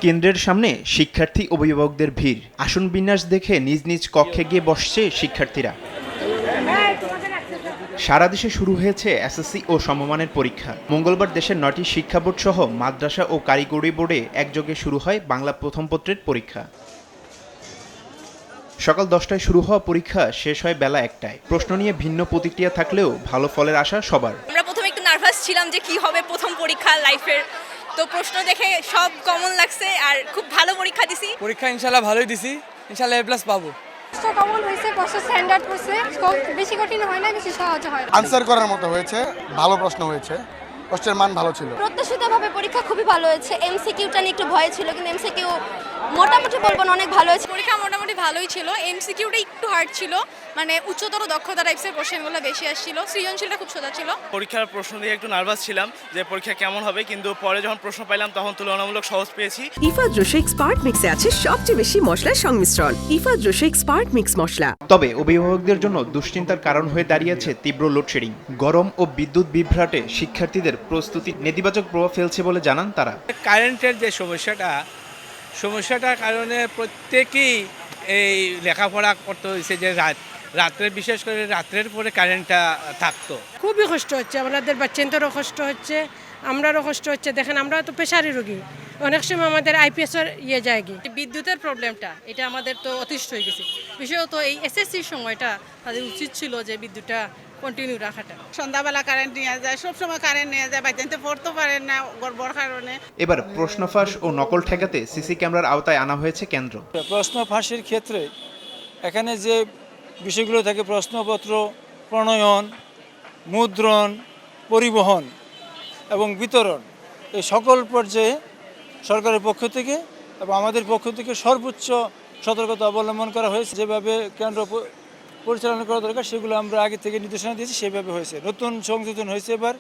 কেন্দ্রের সামনে শিক্ষার্থী অভিভাবকদের ভিড়। আসন বিন্যাস দেখে নিজ নিজ কক্ষে গিয়ে বসছে শিক্ষার্থীরা। সারা দেশে শুরু হয়েছে এসএসসি ও সমমানের পরীক্ষা। মঙ্গলবার দেশের 9টি শিক্ষা বোর্ড সহ মাদ্রাসা ও কারিগরি বোর্ডে একযোগে শুরু হয় বাংলা প্রথম পত্রের পরীক্ষা। সকাল 10টায় শুরু হওয়া পরীক্ষা শেষ হয় বেলা 1টায়। প্রশ্ন নিয়ে ভিন্ন প্রতিক্রিয়া থাকলেও ভালো ফলের আশা সবার। আমরা প্রথমে একটু নার্ভাস ছিলাম যে কি হবে প্রথম পরীক্ষা লাইফের, তো প্রশ্ন দেখে সব কমন লাগছে আর খুব ভালো পরীক্ষা দিছি। পরীক্ষা ইনশাআল্লাহ ভালোই দিছি, ইনশাআল্লাহ A+ পাবো। কমন হয়েছে, প্রশ্ন স্ট্যান্ডার্ড হয়েছে, বেশি কঠিন হয় না, বেশি সহজ হয়। আনসার করার মতো হয়েছে, ভালো প্রশ্ন হয়েছে, প্রশ্নের মান ভালো ছিল। প্রত্যাশিতভাবে পরীক্ষা খুবই ভালো হয়েছে। এমসিকিউটা নিয়ে একটু ভয় ছিল, কিন্তু এমসিকিউ মোটামুটি বলবো না অনেক ভালো হয়েছে। পরীক্ষা মোটামুটি ভালোই ছিল, এমসিকিউটা একটু হার্ড ছিল, মানে উচ্চতর দক্ষতা টাইপসের কোশ্চেনগুলো বেশি আসছিল। সৃজনশীলটা খুব সোজা ছিল। পরীক্ষার প্রশ্ন দিয়ে একটু নার্ভাস ছিলাম যে পরীক্ষা কেমন হবে, কিন্তু পরে যখন প্রশ্ন পাইলাম তখন তুলনামূলক সহজ পেয়েছি। ইফাদ রোশেক স্পার্ট মিক্সে আছে সবচেয়ে বেশি মশলার সংমিশ্রণ। ইফাদ রোশেক স্পার্ট মিক্স মশলা। তবে অভিভাবকদের জন্য দুশ্চিন্তার কারণ হয়ে দাঁড়িয়েছে তীব্র লোডশেডিং। গরম ও বিদ্যুৎ বিভ্রাটে শিক্ষার্থীদের প্রস্তুতি নেতিবাচক প্রভাব ফেলছে বলে জানান তারা। কারেন্টের যে সমস্যাটার কারণে প্রত্যেকেই এই লেখাপড়া করতে হয়েছে, যে রাত্রে বিশেষ করে রাত্রের পরে কারেন্টটা থাকতো। খুবই কষ্ট হচ্ছে, আমাদের বাচ্চাদেরও কষ্ট হচ্ছে, আমরারও কষ্ট হচ্ছে। দেখেন আমরা তো প্রেশারি রোগী, অনেক সময় আমাদের আইপিএসের যায় গিয়ে বিদ্যুতের প্রবলেমটা, এটা আমাদের তো অতিষ্ঠ হয়ে গেছে। বিশেষত এই এসএসসির সময়টা তাদের উচিত ছিল যে বিদ্যুৎটা কন্টিনিউ রাখাটা। সন্ধ্যাবেলা কারেন্ট নিয়ে যায়, সবসময় কারেন্ট নিয়ে যায়, বাচ্চাতে পড়তে পারেন না গড়বড় কারণে। এবার প্রশ্ন ফাঁস ও নকল ঠেকাতে সিসি ক্যামেরার আওতায় আনা হয়েছে কেন্দ্র। প্রশ্ন ফাঁসের ক্ষেত্রে এখানে যে বিষয়গুলো থাকে, প্রশ্নপত্র প্রণয়ন, মুদ্রণ, পরিবহন এবং বিতরণ, এই সকল পর্যায়ে সরকারের পক্ষ থেকে এবং আমাদের পক্ষ থেকে সর্বোচ্চ সতর্কতা অবলম্বন করা হয়েছে। যেভাবে কেন্দ্র পরিচালনা করা দরকার সেগুলো আমরা আগে থেকে নির্দেশনা দিয়েছি, সেভাবে হয়েছে। নতুন সংযোজন হয়েছে এবার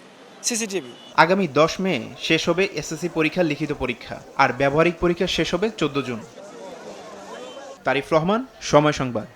সিসিটিভি। আগামী 10 মে শেষ হবে এসএসসি পরীক্ষার লিখিত পরীক্ষা, আর ব্যবহারিক পরীক্ষা শেষ হবে 14 জুন। তারিফ রহমান, সময় সংবাদ।